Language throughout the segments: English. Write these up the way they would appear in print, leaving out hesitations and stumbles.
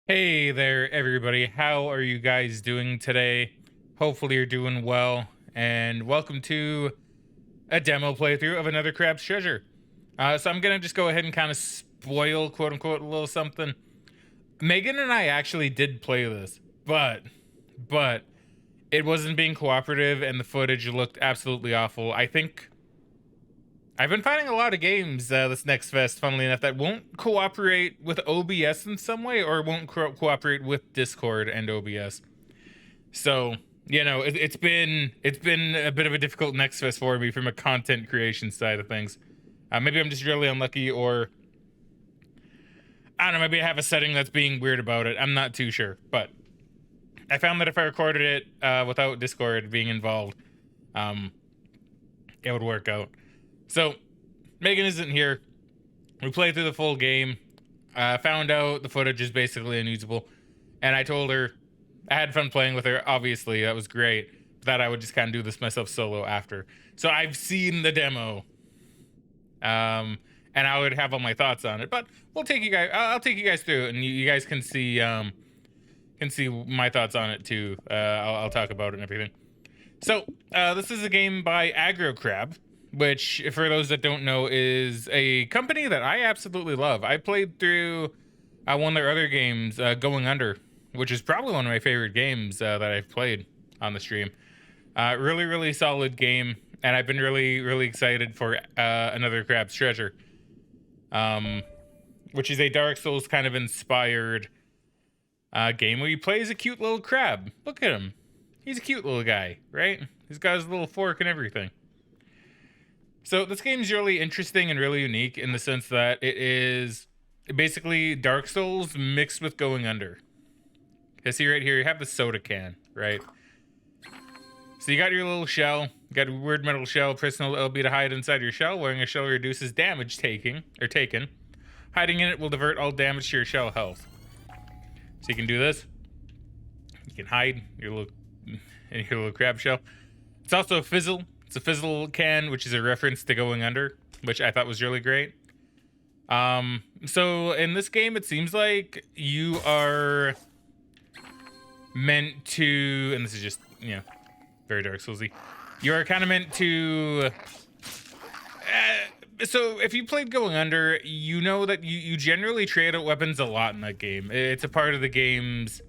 Hey there, everybody. How are you guys doing today? Hopefully, you're doing well, and welcome to a demo playthrough of another Crab's Treasure. So, I'm gonna just go ahead and kind of spoil, quote unquote, a little something. Megan and I actually did play this, but it wasn't being cooperative, and the footage looked absolutely awful. I think I've been finding a lot of games this next fest, funnily enough, that won't cooperate with OBS in some way, or won't cooperate with Discord and OBS. So it's been a bit of a difficult next fest for me from a content creation side of things. Maybe I'm just really unlucky, or I don't know. Maybe I have a setting that's being weird about it. I'm not too sure, but I found that if I recorded it without Discord being involved, um, it would work out. So, Megan isn't here. We played through the full game. Found out the footage is basically unusable. And I told her I had fun playing with her. Obviously, that was great. But that I would just kind of do this myself solo after. So I've seen the demo. And I would have all my thoughts on it. But we'll take you guys. I'll take you guys through it, and you guys can see my thoughts on it too. I'll talk about it and everything. So this is a game by Aggro Crab, which, for those that don't know, is a company that I absolutely love. I played through one of their other games, Going Under, which is probably one of my favorite games that I've played on the stream. Really, really solid game, and I've been really, really excited for another Crab's Treasure, which is a Dark Souls kind of inspired game where you play as a cute little crab. Look at him. He's a cute little guy, right? He's got his little fork and everything. So this game's really interesting and really unique in the sense that it is basically Dark Souls mixed with Going Under. You see right here, you have the soda can, right? So you got your little shell, you got a weird metal shell, pressing LB to hide inside your shell. Wearing a shell reduces damage taken. Hiding in it will divert all damage to your shell health. So you can do this. You can hide your little crab shell. It's also a fizzle. It's a fizzle can, which is a reference to Going Under, which I thought was really great. So in this game, it seems like you are meant to, and this is just, very Dark Soulsy. You are kind of meant to. So if you played Going Under, you know that you generally trade out weapons a lot in that game. It's a part of the game's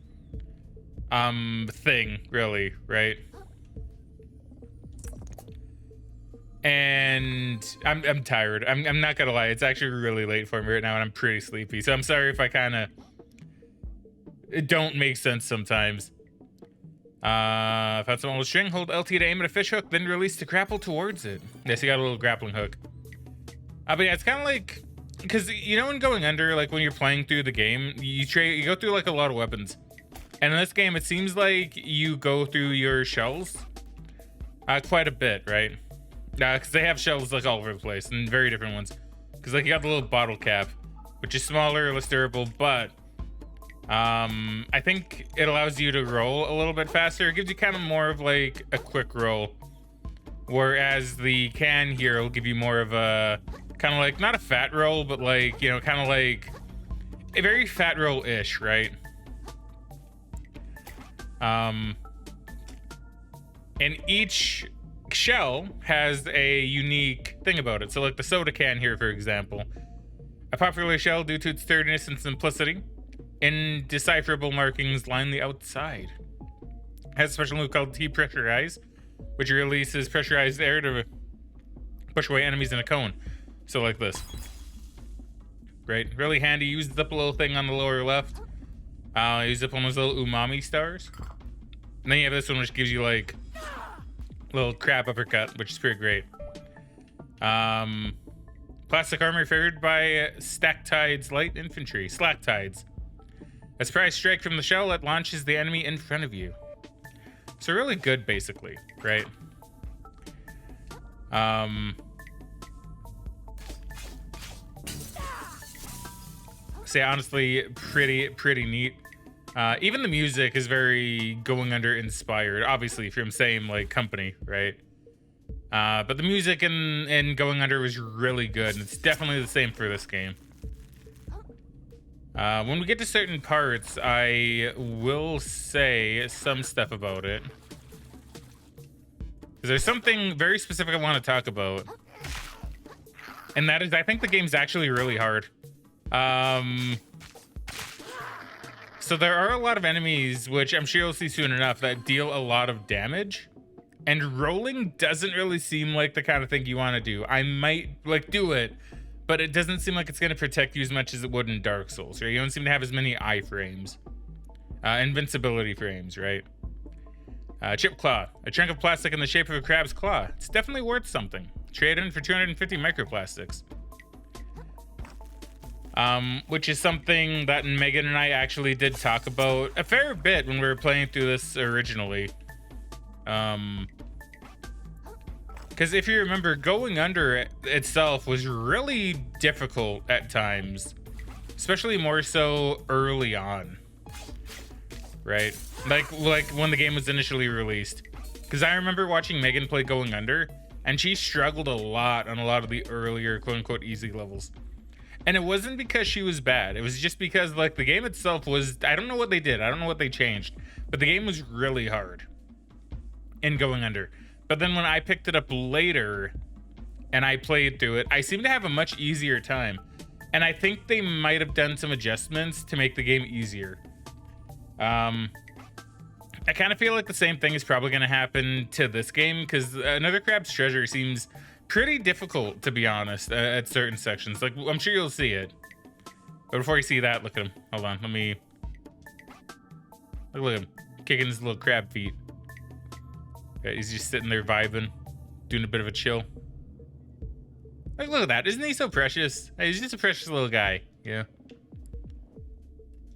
thing, really, right? And I'm tired. I'm not gonna lie. It's actually really late for me right now, and I'm pretty sleepy. So I'm sorry if I kind of it don't make sense sometimes. Found some old string. Hold LT to aim at a fish hook, then release to grapple towards it. Yes, you got a little grappling hook. But yeah, it's kind of like, because in Going Under, like when you're playing through the game, you go through like a lot of weapons, and in this game, it seems like you go through your shells quite a bit, right? Because they have shells like all over the place, and very different ones. Because like you got the little bottle cap, which is smaller, less durable, but I think it allows you to roll a little bit faster. It gives you kind of more of like a quick roll, whereas the can here will give you more of a kind of like, not a fat roll, but like, kind of like a very fat roll-ish, right? And each shell has a unique thing about it. So like the soda can here, for example, a popular shell due to its sturdiness and simplicity. Indecipherable markings line the outside. It has a special move called T-Pressurize, which releases pressurized air to push away enemies in a cone. So like this. Great. Really handy. Use the little thing on the lower left. Use up on those little umami stars. And then you have this one, which gives you like little crab uppercut, which is pretty great. Plastic armor favored by Stacktide's light infantry. Slacktides. A surprise strike from the shell that launches the enemy in front of you. So really good, basically, right? Say honestly, pretty neat. Even the music is very Going Under inspired, obviously from same like company, right? But the music in Going Under was really good, and it's definitely the same for this game. When we get to certain parts, I will say some stuff about it. Because there's something very specific I want to talk about. And that is, I think the game's actually really hard. So there are a lot of enemies, which I'm sure you'll see soon enough, that deal a lot of damage. And rolling doesn't really seem like the kind of thing you want to do. I might, like, do it, but it doesn't seem like it's going to protect you as much as it would in Dark Souls, right? You don't seem to have as many iframes. Invincibility frames, right? Chip claw. A chunk of plastic in the shape of a crab's claw. It's definitely worth something. Trade in for 250 microplastics. Which is something that Megan and I actually did talk about a fair bit when we were playing through this originally. Because if you remember, going under itself was really difficult at times, especially more so early on, right? Like when the game was initially released. Because I remember watching Megan play Going Under, and she struggled a lot on a lot of the earlier quote-unquote easy levels. And it wasn't because she was bad. It was just because, like, the game itself was, I don't know what they did. I don't know what they changed, but the game was really hard in Going Under. But then when I picked it up later and I played through it, I seemed to have a much easier time. And I think they might have done some adjustments to make the game easier. I kind of feel like the same thing is probably going to happen to this game, because Another Crab's Treasure seems pretty difficult, to be honest, at certain sections. Like, I'm sure you'll see it. But before you see that, look at him. Hold on, let me... Look at him, kicking his little crab feet. Yeah, he's just sitting there vibing, doing a bit of a chill. Like, look at that. Isn't he so precious? Hey, he's just a precious little guy. Yeah.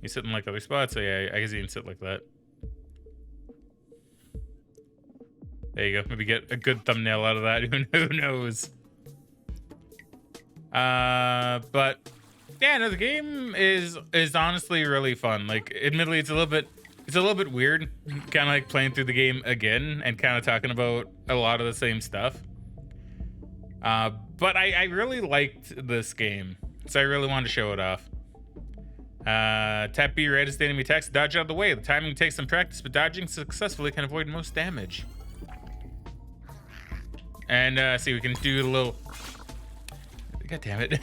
He's sitting like other spots, so yeah, I guess he can sit like that. There you go. Maybe get a good thumbnail out of that. Who knows? But yeah, no, the game is honestly really fun. Like, admittedly, it's a little bit weird, kind of like playing through the game again and kind of talking about a lot of the same stuff. But I really liked this game, so I really wanted to show it off. Tap B right as the enemy attacks. Dodge out of the way. The timing takes some practice, but dodging successfully can avoid most damage. And see, we can do a little... God damn it.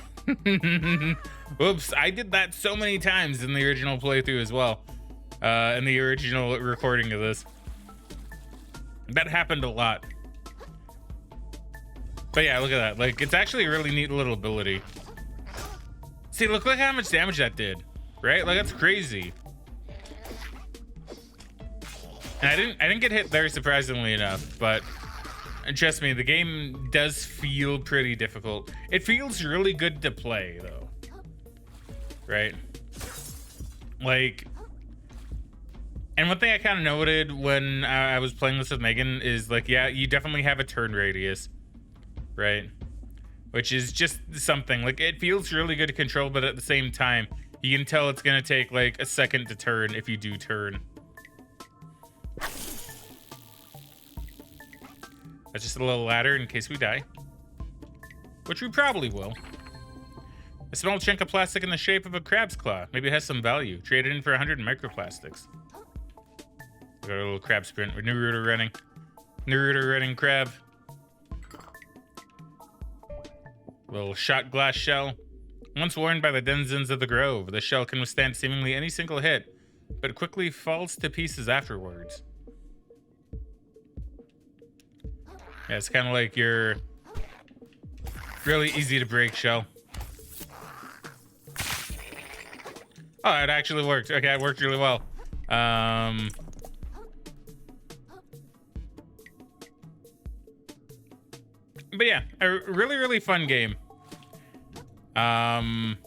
Whoops, I did that so many times in the original playthrough as well. In the original recording of this. That happened a lot. But yeah, look at that. Like, it's actually a really neat little ability. See, look how much damage that did. Right? Like, that's crazy. And I didn't get hit there, surprisingly enough, but... And trust me, the game does feel pretty difficult. It feels really good to play, though. Right? Like... And one thing I kind of noted when I was playing this with Megan is, like, yeah, you definitely have a turn radius. Right? Which is just something. Like, it feels really good to control, but at the same time, you can tell it's going to take, like, a second to turn if you do turn. That's just a little ladder in case we die. Which we probably will. A small chunk of plastic in the shape of a crab's claw. Maybe it has some value. Trade it in for 100 microplastics. We got a little crab sprint. We're Naruto running. Naruto running crab. Little shot glass shell. Once worn by the denizens of the grove, the shell can withstand seemingly any single hit, but quickly falls to pieces afterwards. Yeah, it's kind of like your really easy to break shell. Oh, it actually worked. Okay, it worked really well. But yeah, a really fun game. When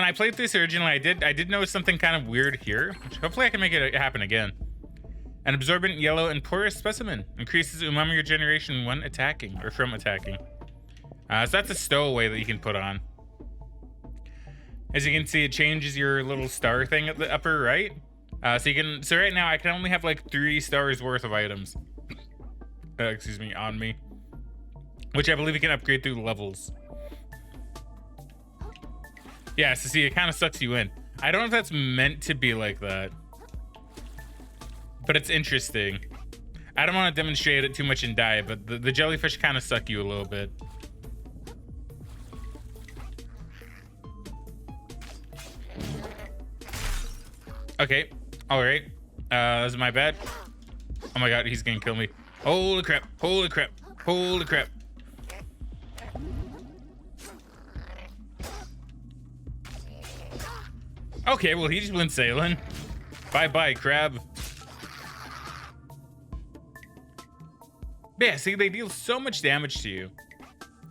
I played this originally, I did notice something kind of weird here, which hopefully I can make it happen again. An absorbent yellow and porous specimen increases umami regeneration when attacking or from attacking. So that's a stowaway that you can put on. As you can see, it changes your little star thing at the upper right. So right now I can only have like 3 stars worth of items. Excuse me, on me. Which I believe you can upgrade through levels. Yeah, so see, it kind of sucks you in. I don't know if that's meant to be like that, but it's interesting. I don't want to demonstrate it too much and die, but the jellyfish kind of suck you a little bit. Okay, all right. That's my bad. Oh my god, he's gonna kill me. Holy crap, holy crap, holy crap. Okay, well, he just went sailing. Bye-bye, crab. But yeah, see, they deal so much damage to you.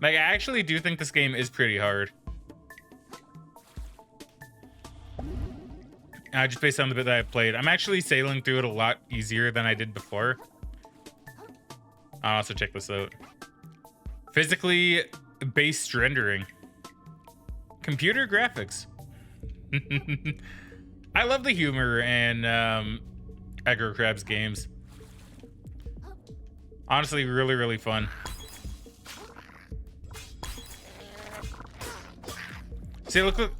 Like, I actually do think this game is pretty hard. Just based on the bit that I've played. I'm actually sailing through it a lot easier than I did before. I'll also check this out. Physically based rendering. Computer graphics. I love the humor in Aggro Crab's games. Honestly, really, really fun. See, look at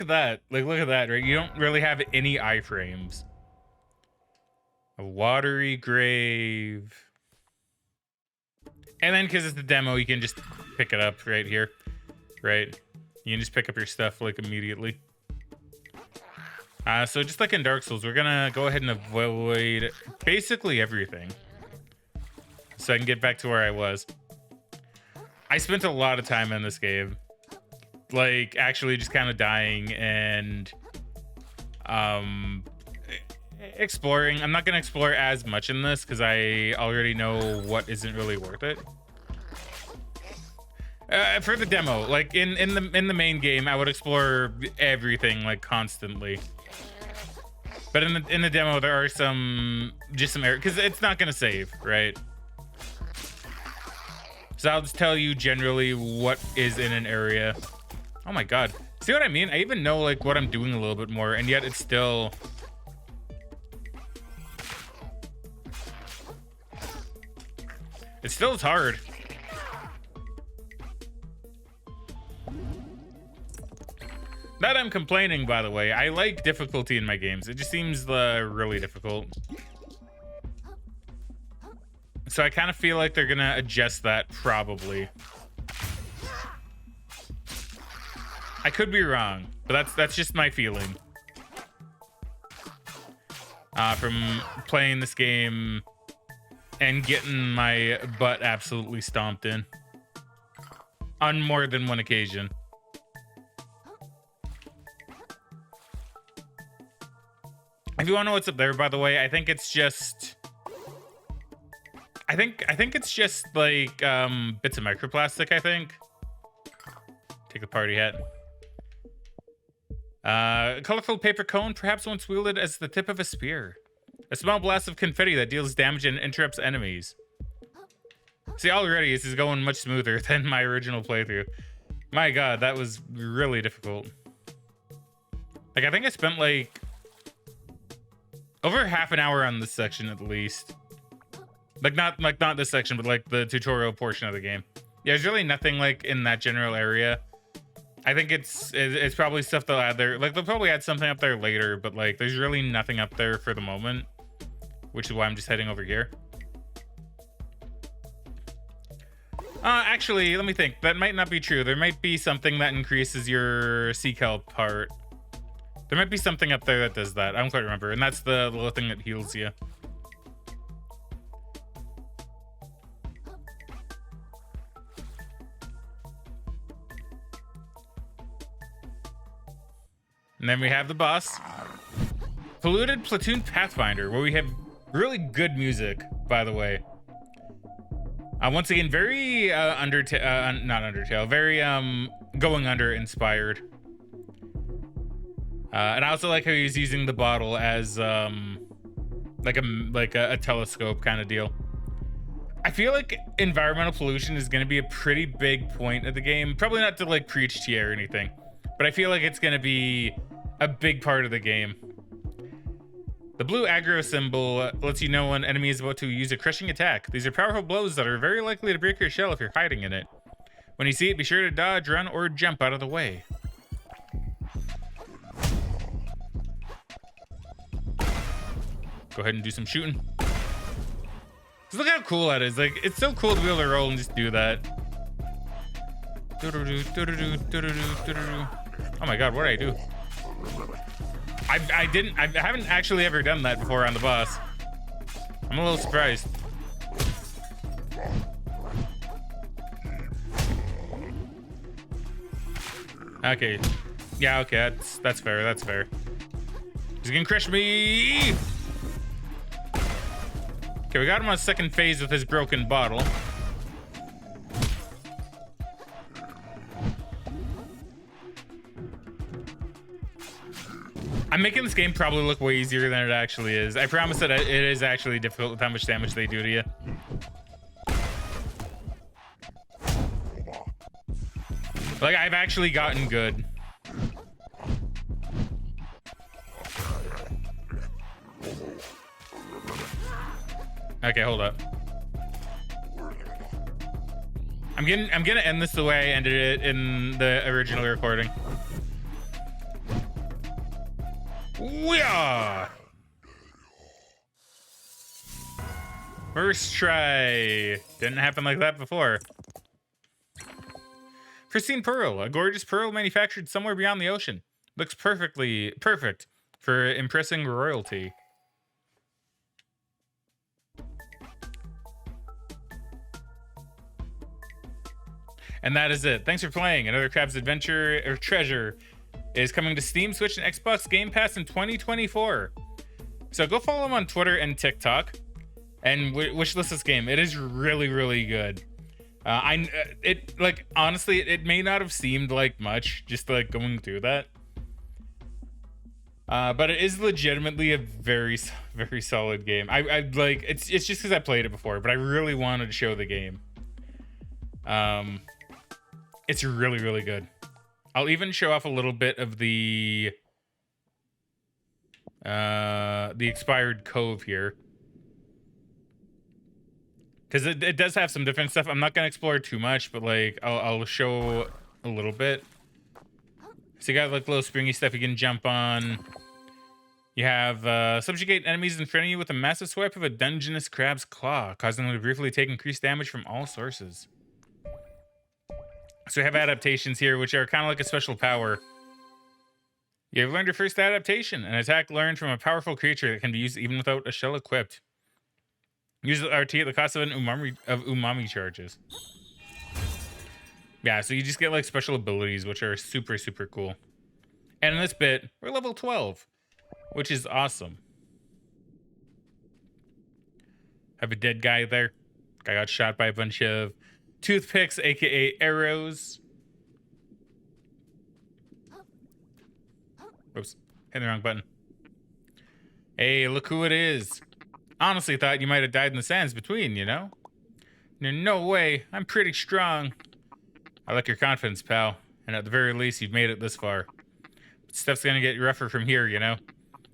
that. Like, look at that, right? You don't really have any iframes. A watery grave. And then, because it's the demo, you can just pick it up right here, right? You can just pick up your stuff, like, immediately. So just like in Dark Souls, we're gonna go ahead and avoid basically everything. So I can get back to where I was. I spent a lot of time in this game. Like, actually just kind of dying and exploring. I'm not gonna explore as much in this because I already know what isn't really worth it. For the demo, like in the main game, I would explore everything like constantly. But in the demo, there are some errors because it's not gonna save, right? So I'll just tell you generally what is in an area. Oh my god, see what I mean? I even know like what I'm doing a little bit more, and yet it's still. It still is hard. Not I'm complaining, by the way. I like difficulty in my games. It just seems really difficult. So I kind of feel like they're gonna adjust that, probably. I could be wrong, but that's just my feeling. From playing this game and getting my butt absolutely stomped in. On more than one occasion. If you want to know what's up there, by the way, I think it's just... I think it's just like bits of microplastic, I think. Take the party hat. A colorful paper cone, perhaps once wielded as the tip of a spear. A small blast of confetti that deals damage and interrupts enemies. See, already this is going much smoother than my original playthrough. My god, that was really difficult. Like, I think I spent like over half an hour on this section at least. Like not this section, but like the tutorial portion of the game. Yeah, there's really nothing like in that general area. I think it's probably stuff they'll add there. Like, they'll probably add something up there later, but like there's really nothing up there for the moment, which is why I'm just heading over here. Actually, let me think. That might not be true. There might be something that increases your sea kelp part. There might be something up there that does that. I don't quite remember. And that's the little thing that heals you. And then we have the boss. Polluted Platoon Pathfinder, where we have really good music, by the way. Once again, very not Undertale, very Going Under inspired. And I also like how he's using the bottle as like a telescope kind of deal. I feel like environmental pollution is going to be a pretty big point of the game. Probably not to like preach to you or anything, but I feel like it's going to be a big part of the game. The blue aggro symbol lets you know when enemy is about to use a crushing attack. These are powerful blows that are very likely to break your shell if you're hiding in it. When you see it, be sure to dodge, run, or jump out of the way. go ahead and do some shooting. Just look how cool that is. Like, it's so cool to be able to roll and just do that. Oh my god, what did I do? I haven't actually ever done that before on the boss. I'm a little surprised. Okay. Yeah, okay, that's fair, that's fair. He's gonna crush me! Okay, we got him on second phase with his broken bottle. I'm making this game probably look way easier than it actually is. I promise that it is actually difficult with how much damage they do to you. Like, I've actually gotten good. Okay, hold up. I'm gonna end this the way I ended it in the original recording. Yeah. First try. Didn't happen like that before. Pristine pearl, a gorgeous pearl manufactured somewhere beyond the ocean. Looks perfect for impressing royalty. And that is it. Thanks for playing. Another Crab's Adventure or Treasure is coming to Steam, Switch, and Xbox Game Pass in 2024. So go follow him on Twitter and TikTok and wishlist this game. It is really, really good. Honestly, it may not have seemed like much just like going through that. But it is legitimately a very, very solid game. I like it's just because I played it before, but I really wanted to show the game. It's really, really good. I'll even show off a little bit of the expired cove here, because it does have some different stuff. I'm not gonna explore too much, but like I'll show a little bit. So you got like little springy stuff you can jump on. You have subjugate enemies in front of you with a massive swipe of a Dungeness crab's claw, causing them to briefly take increased damage from all sources. So we have adaptations here, which are kind of like a special power. You have learned your first adaptation, an attack learned from a powerful creature that can be used even without a shell equipped. Use RT at the cost of umami charges. Yeah, so you just get like special abilities, which are super, super cool. And in this bit, we're level 12, which is awesome. Have a dead guy there. Guy got shot by a bunch of toothpicks, aka arrows. Oops, hit the wrong button. Hey, look who it is. Honestly thought you might have died in the sands between, you know? No way, I'm pretty strong. I like your confidence, pal. And at the very least, you've made it this far. But stuff's gonna get rougher from here, you know?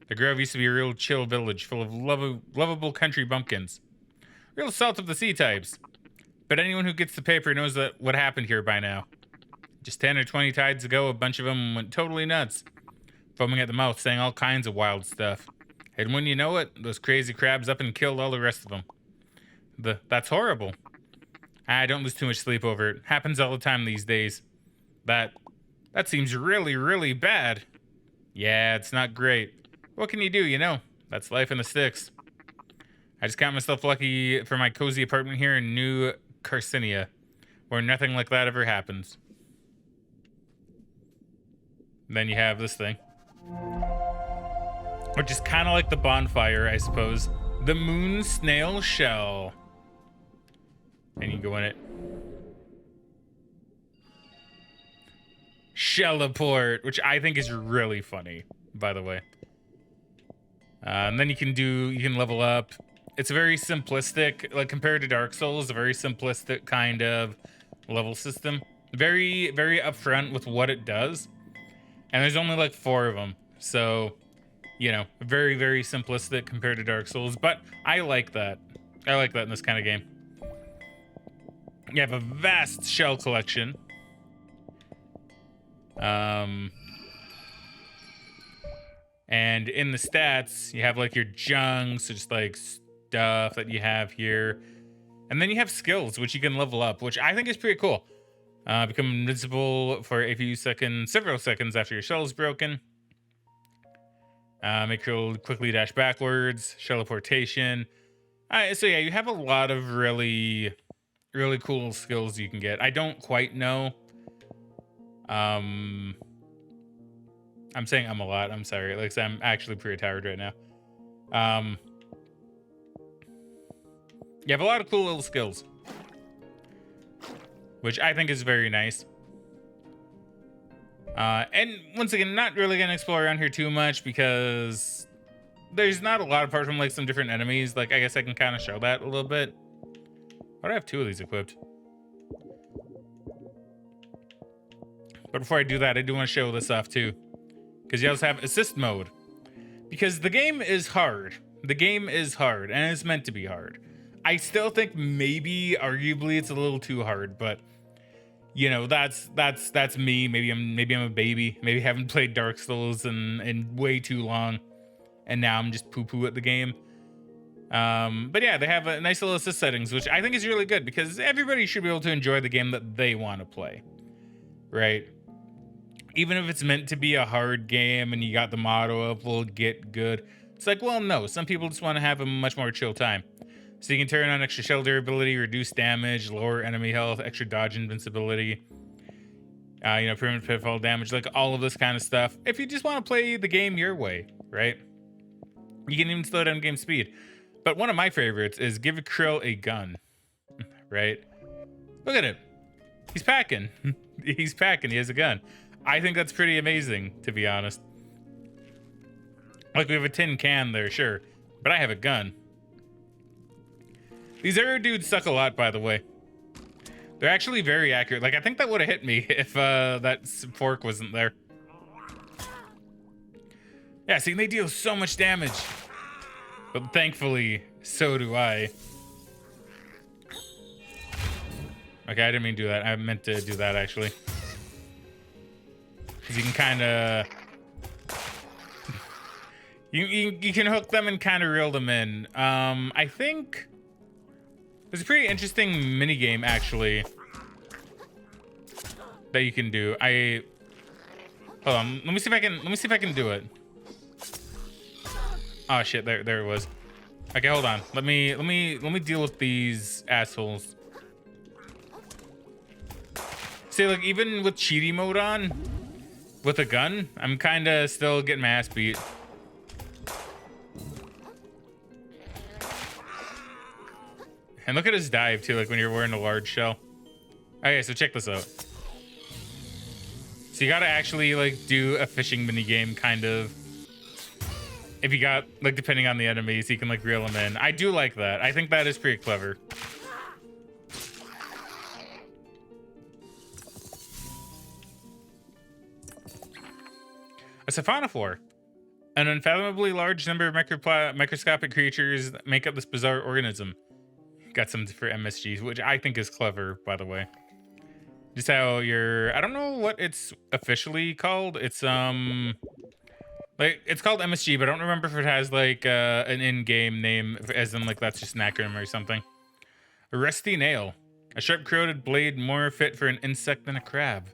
The Grove used to be a real chill village full of lovable country bumpkins. Real salt of the sea types. But anyone who gets the paper knows that what happened here by now. Just 10 or 20 tides ago, a bunch of them went totally nuts. Foaming at the mouth, saying all kinds of wild stuff. And when you know it, those crazy crabs up and killed all the rest of them. That's horrible. I don't lose too much sleep over it. Happens all the time these days. That seems really, really bad. Yeah, it's not great. What can you do, you know? That's life in the sticks. I just count myself lucky for my cozy apartment here in New Carcinia, where nothing like that ever happens. Then you have this thing, which is kind of like the bonfire, I suppose. The moon snail shell. And you go in it. Shelleport, which I think is really funny, by the way. And then you can level up. It's a very simplistic, like compared to Dark Souls, a very simplistic kind of level system. Very, very upfront with what it does. And there's only like 4 of them. So, you know, very, very simplistic compared to Dark Souls. But I like that. I like that in this kind of game. You have a vast shell collection. And in the stats, you have like your junk, so just like stuff that you have here. And then you have skills, which you can level up, which I think is pretty cool. Become invincible for a few seconds, several seconds after your shell is broken. Make your quickly dash backwards, teleportation. So yeah, you have a lot of really cool skills you can get. I don't quite know. I'm saying a lot. I'm sorry. Like I'm actually pretty tired right now. You have a lot of cool little skills, which I think is very nice. And once again, not really gonna explore around here too much because there's not a lot apart from like some different enemies. Like I guess I can kind of show that a little bit. Why do I have 2 of these equipped? But before I do that, I do want to show this off too, because you also have assist mode. Because the game is hard. The game is hard, and it's meant to be hard. I still think maybe, arguably, it's a little too hard, but you know, that's me. Maybe I'm a baby. Maybe I haven't played Dark Souls in way too long, and now I'm just poo-poo at the game. But yeah, they have a nice little assist settings, which I think is really good because everybody should be able to enjoy the game that they want to play, right? Even if it's meant to be a hard game and you got the motto of, well, get good. It's like, well, no, some people just want to have a much more chill time. So you can turn on extra shell durability, reduce damage, lower enemy health, extra dodge invincibility, permanent pitfall damage, like all of this kind of stuff. If you just want to play the game your way, right? You can even slow down game speed. But one of my favorites is give Krill a gun, right? Look at him. He's packing. He's packing. He has a gun. I think that's pretty amazing, to be honest. Like, we have a tin can there, sure. But I have a gun. These arrow dudes suck a lot, by the way. They're actually very accurate. Like, I think that would have hit me if that fork wasn't there. Yeah, see, they deal so much damage. But thankfully, so do I. Okay, I didn't mean to do that. I meant to do that, actually. Because you can kind of... you can hook them and kind of reel them in. I think... there's a pretty interesting mini game, actually, that you can do. Hold on. Let me see if I can do it. Oh shit! There it was. Okay, hold on. Let me deal with these assholes. See, like, even with cheaty mode on, with a gun, I'm kind of still getting my ass beat. And look at his dive too, like when you're wearing a large shell. Okay, so check this out. So you gotta actually like do a fishing mini game, kind of. If you got, like, depending on the enemies, you can like reel them in. I do like that. I think that is pretty clever. A siphonophore. An unfathomably large number of microscopic creatures that make up this bizarre organism. Got some for MSGs, which I think is clever, by the way. Just how you're... I don't know what it's officially called. It's, like, it's called MSG, but I don't remember if it has, like, an in-game name, as in, like, that's just an acronym or something. A rusty nail. A sharp-corroded blade more fit for an insect than a crab.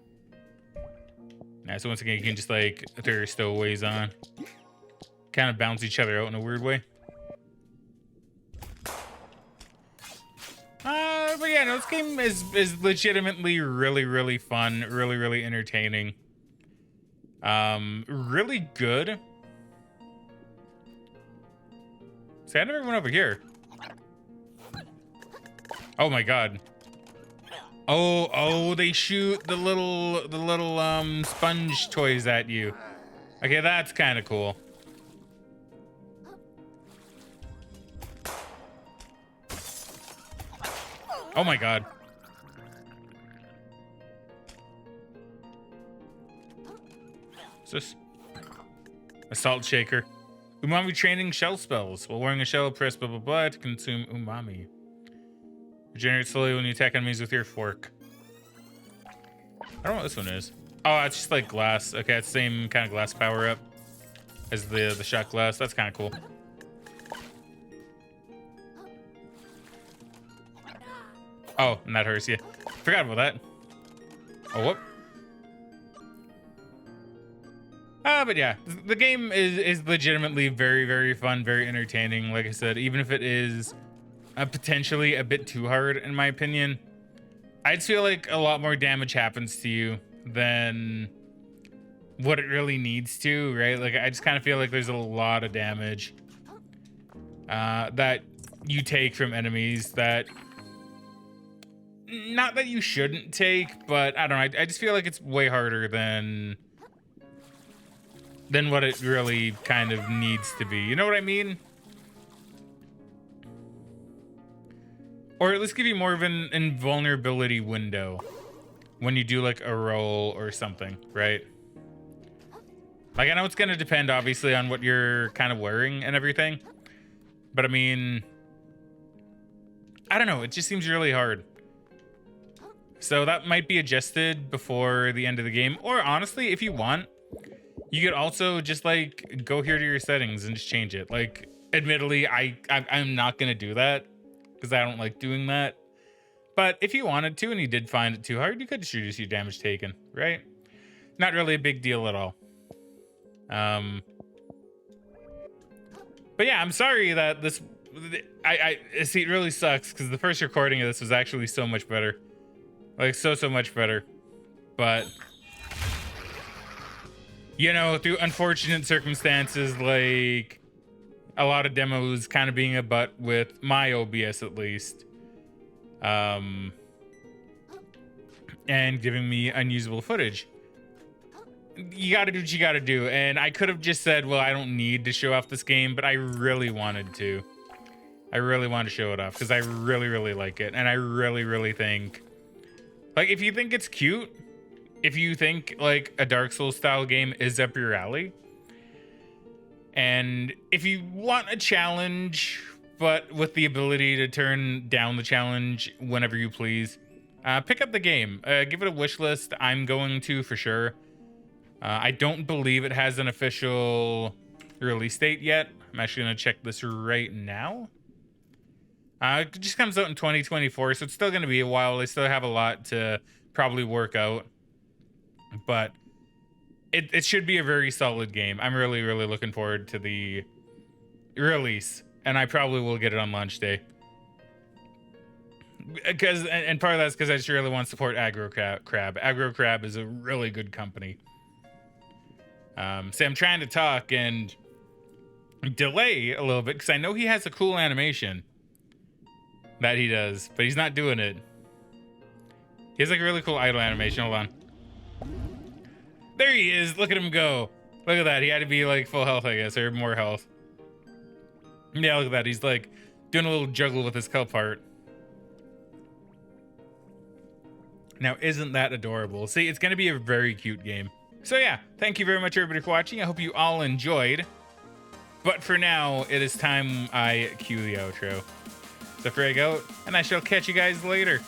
Yeah, so once again, you can just, like, throw your stowaways on. Kind of bounce each other out in a weird way. But yeah, no, this game is legitimately really fun, really entertaining. Really good. See, I never went over here. Oh my god. Oh, they shoot the little sponge toys at you. Okay, that's kind of cool. Oh my god. What's this? A salt shaker. Umami training shell spells. While wearing a shell, press blah blah blah to consume umami. Regenerate slowly when you attack enemies with your fork. I don't know what this one is. Oh, it's just like glass. Okay, it's the same kind of glass power up. as the shot glass. That's kind of cool. Oh, and that hurts you. Forgot about that. Oh, whoop. But yeah, the game is legitimately very, very fun, very entertaining. Like I said, even if it is potentially a bit too hard, in my opinion, I'd feel like a lot more damage happens to you than what it really needs to, right? Like, I just kind of feel like there's a lot of damage that you take from enemies that, not that you shouldn't take, but I don't know. I just feel like it's way harder than what it really kind of needs to be. You know what I mean? Or at least give you more of an invulnerability window when you do like a roll or something, right? Like, I know it's going to depend obviously on what you're kind of wearing and everything, but I mean, I don't know. It just seems really hard. So that might be adjusted before the end of the game. Or honestly, if you want, you could also just like go here to your settings and just change it. Like, admittedly, I'm not going to do that because I don't like doing that. But if you wanted to and you did find it too hard, you could just reduce your damage taken, right? Not really a big deal at all. But yeah, I'm sorry that this, I see, it really sucks because the first recording of this was actually so much better. Like, so much better. But, you know, through unfortunate circumstances, like a lot of demos kind of being a butt with my OBS at least, and giving me unusable footage. You gotta do what you gotta do. And I could have just said, well, I don't need to show off this game, but I really wanted to. I really want to show it off because I really, really like it. And I really, really think, like, if you think it's cute, if you think like a Dark Souls style game is up your alley, and if you want a challenge, but with the ability to turn down the challenge whenever you please, pick up the game. Give it a wish list. I'm going to for sure. I don't believe it has an official release date yet. I'm actually going to check this right now. It just comes out in 2024, so it's still going to be a while. They still have a lot to probably work out. But it should be a very solid game. I'm really, really looking forward to the release. And I probably will get it on launch day. And part of that's because I just really want to support Aggro Crab. Aggro Crab is a really good company. So I'm trying to talk and delay a little bit because I know he has a cool animation that he does, but he's not doing it. He has like a really cool idle animation. Hold on. There he is. Look at him go. Look at that. He had to be like full health, I guess, or more health. Yeah, look at that. He's like doing a little juggle with his cup heart. Now, isn't that adorable? See, it's going to be a very cute game. So yeah, thank you very much everybody for watching. I hope you all enjoyed. But for now, it is time I cue the outro. So Frag out, and I shall catch you guys later.